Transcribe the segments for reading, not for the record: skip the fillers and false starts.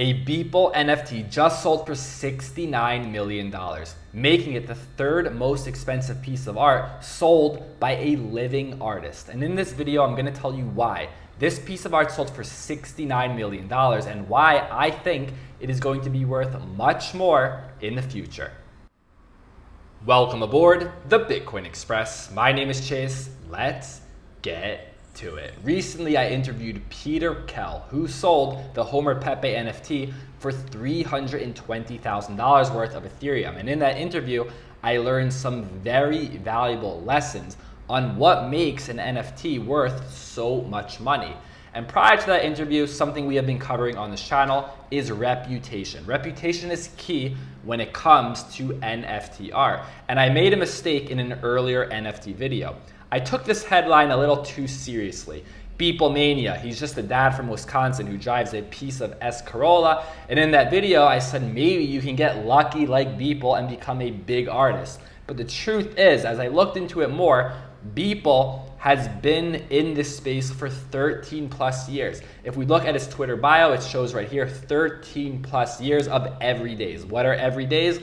A Beeple NFT just sold for $69 million, making it the third most expensive piece of art sold by a living artist. And in this video, I'm going to tell you why this piece of art sold for $69 million and why I think it is going to be worth much more in the future. Welcome aboard the Bitcoin Express. My name is Chase. Let's get to it. Recently, I interviewed Peter Kell, who sold the Homer Pepe NFT for $320,000 worth of Ethereum. And in that interview, I learned some very valuable lessons on what makes an NFT worth so much money. And prior to that interview, something we have been covering on this channel is reputation. Reputation is key when it comes to NFT art. And I made a mistake in an earlier NFT video. I took this headline a little too seriously. Beeple Mania, he's just a dad from Wisconsin who drives a piece of S Corolla. And in that video, I said maybe you can get lucky like Beeple and become a big artist. But the truth is, as I looked into it more, Beeple has been in this space for 13 plus years. If we look at his Twitter bio, it shows right here 13 plus years of everydays. What are everydays?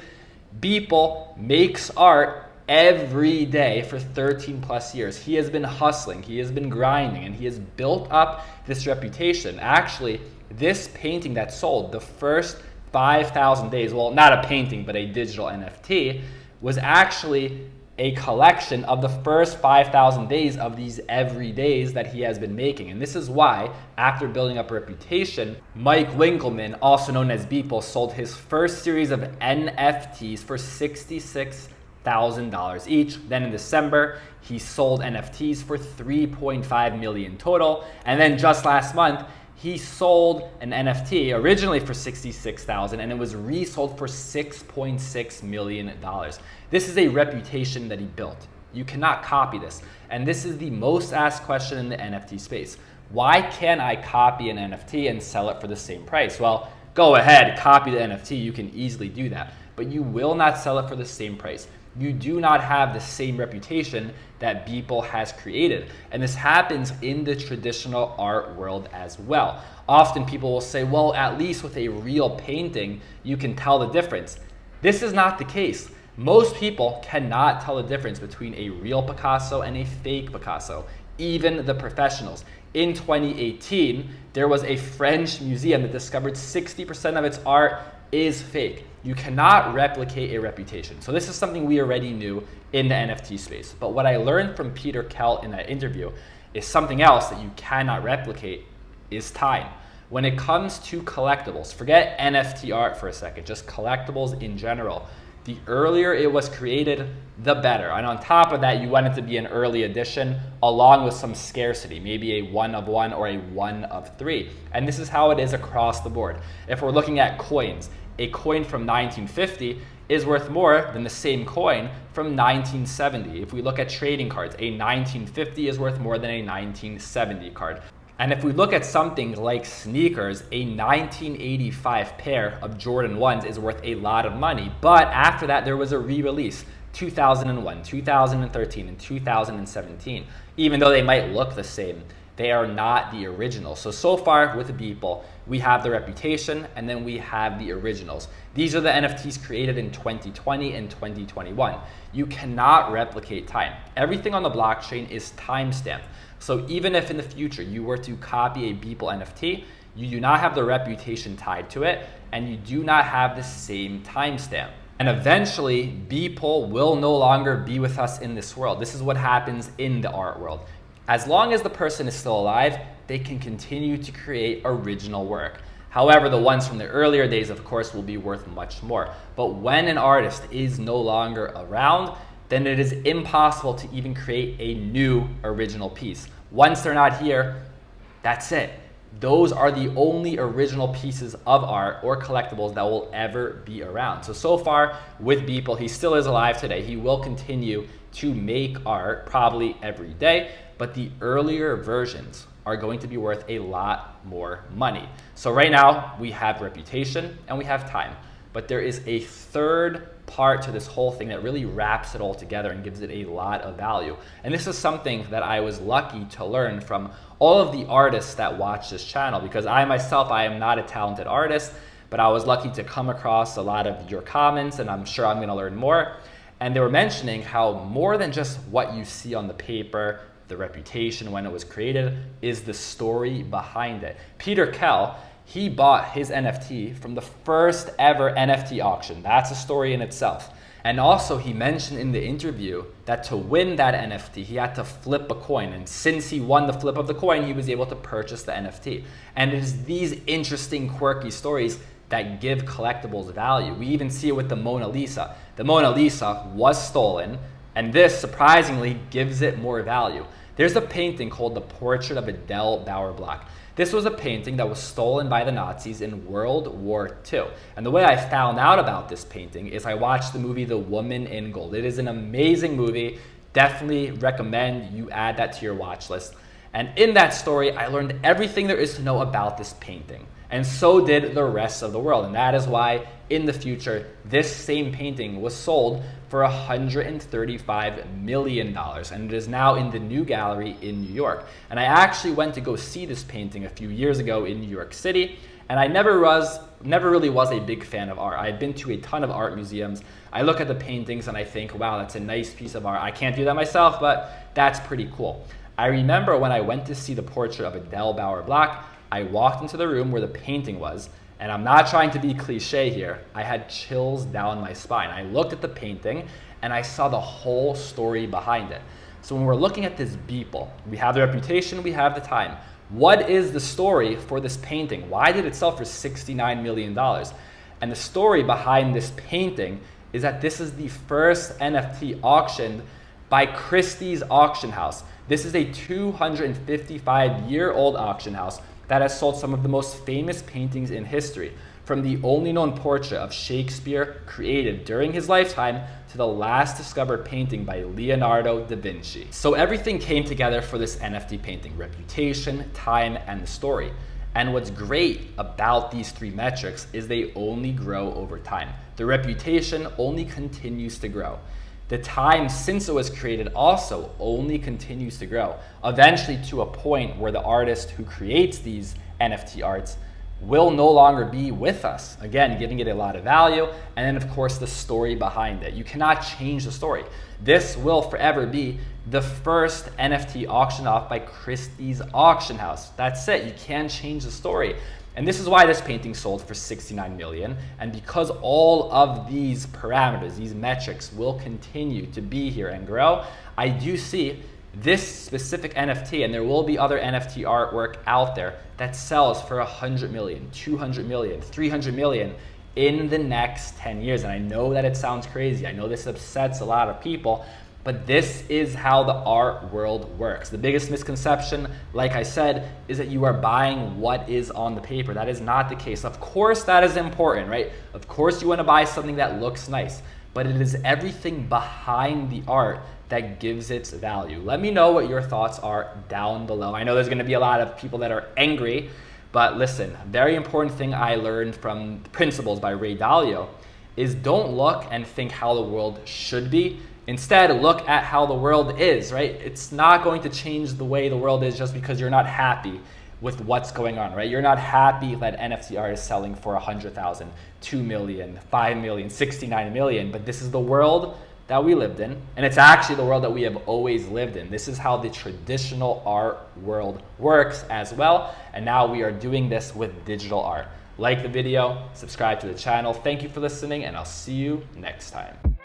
Beeple makes art every day for 13 plus years. He has been hustling, he has been grinding, and he has built up this reputation. Actually, this painting that sold the first 5,000 days, well, not a painting, but a digital NFT, was actually a collection of the first 5,000 days of these everydays that he has been making. And this is why, after building up a reputation, Mike Winkleman, also known as Beeple, sold his first series of NFTs for $66,000 each. Then in December, he sold NFTs for $3.5 million total. And then just last month, he sold an NFT originally for $66,000 and it was resold for $6.6 million. This is a reputation that he built. You cannot copy this. And this is the most asked question in the NFT space. Why can't I copy an NFT and sell it for the same price? Well, go ahead, copy the NFT. You can easily do that, but you will not sell it for the same price. You do not have the same reputation that Beeple has created. And this happens in the traditional art world as well. Often people will say, well, at least with a real painting, you can tell the difference. This is not the case. Most people cannot tell the difference between a real Picasso and a fake Picasso, even the professionals. In 2018, there was a French museum that discovered 60% of its art is fake. You cannot replicate a reputation. So this is something we already knew in the NFT space. But what I learned from Peter Kell in that interview is something else that you cannot replicate is time. When it comes to collectibles, forget NFT art for a second, just collectibles in general. The earlier it was created, the better. And on top of that, you want it to be an early edition along with some scarcity, maybe a 1 of 1 or a 1 of 3. And this is how it is across the board. If we're looking at coins, a coin from 1950 is worth more than the same coin from 1970. If we look at trading cards, a 1950 is worth more than a 1970 card. And if we look at something like sneakers, a 1985 pair of Jordan 1s is worth a lot of money. But after that, there was a re-release, 2001, 2013, and 2017. Even though they might look the same, they are not the original. So far with Beeple, we have the reputation and then we have the originals. These are the NFTs created in 2020 and 2021. You cannot replicate time. Everything on the blockchain is timestamped. So even if in the future you were to copy a Beeple NFT, you do not have the reputation tied to it and you do not have the same timestamp. And eventually, Beeple will no longer be with us in this world. This is what happens in the art world. As long as the person is still alive, they can continue to create original work. However, the ones from the earlier days, of course, will be worth much more. But when an artist is no longer around, then it is impossible to even create a new original piece. Once they're not here, that's it. Those are the only original pieces of art or collectibles that will ever be around. So far with Beeple, he still is alive today. He will continue to make art probably every day, but the earlier versions are going to be worth a lot more money. So right now we have reputation and we have time. but there is a third part to this whole thing that really wraps it all together and gives it a lot of value. And this is something that I was lucky to learn from all of the artists that watch this channel, because I myself, I am not a talented artist, but I was lucky to come across a lot of your comments, and I'm sure I'm going to learn more. And they were mentioning how more than just what you see on the paper, the reputation when it was created, is the story behind it. Peter Kell, he bought his NFT from the first ever NFT auction. That's a story in itself. And also he mentioned in the interview that to win that NFT, he had to flip a coin. And since he won the flip of the coin, he was able to purchase the NFT. And it is these interesting, quirky stories that give collectibles value. We even see it with the Mona Lisa. The Mona Lisa was stolen, and this surprisingly gives it more value. There's a painting called The Portrait of Adele Bauerbach. This was a painting that was stolen by the Nazis in World War II. And the way I found out about this painting is I watched the movie The Woman in Gold. It is an amazing movie. Definitely recommend you add that to your watch list. And in that story, I learned everything there is to know about this painting. And so did the rest of the world. And that is why in the future, this same painting was sold for $135 million. And it is now in the new gallery in New York. And I actually went to go see this painting a few years ago in New York City. And I never really was a big fan of art. I've been to a ton of art museums. I look at the paintings and I think, wow, that's a nice piece of art. I can't do that myself, but that's pretty cool. I remember when I went to see The Portrait of Adele Bauerbach, I walked into the room where the painting was, and I'm not trying to be cliche here, I had chills down my spine. I looked at the painting and I saw the whole story behind it. So when we're looking at this Beeple, we have the reputation, we have the time. What is the story for this painting? Why did it sell for $69 million? And the story behind this painting is that this is the first NFT auctioned by Christie's auction house. This is a 255-year-old auction house that has sold some of the most famous paintings in history, from the only known portrait of Shakespeare created during his lifetime to the last discovered painting by Leonardo da Vinci. So everything came together for this NFT painting: reputation, time, and the story. And what's great about these three metrics is they only grow over time. The reputation only continues to grow. The time since it was created also only continues to grow, eventually to a point where the artist who creates these NFT arts will no longer be with us. Again, giving it a lot of value. And then of course the story behind it. You cannot change the story. This will forever be the first NFT auctioned off by Christie's auction house. That's it. You can't change the story. And this is why this painting sold for $69 million. And because all of these parameters, these metrics will continue to be here and grow, I do see this specific NFT, and there will be other NFT artwork out there that sells for $100 million, $200 million, $300 million in the next 10 years. And I know that it sounds crazy. I know this upsets a lot of people, but this is how the art world works. The biggest misconception, like I said, is that you are buying what is on the paper. That is not the case. Of course, that is important, right? Of course, you want to buy something that looks nice, but it is everything behind the art that gives its value. Let me know what your thoughts are down below. I know there's going to be a lot of people that are angry, but listen, very important thing I learned from Principles by Ray Dalio is don't look and think how the world should be. Instead, look at how the world is, right? It's not going to change the way the world is just because you're not happy with what's going on, right? You're not happy that NFT art is selling for 100,000, 2 million, 5 million, 69 million, but this is the world that we lived in, and it's actually the world that we have always lived in. This is how the traditional art world works as well, and now we are doing this with digital art. Like the video, subscribe to the channel. Thank you for listening, and I'll see you next time.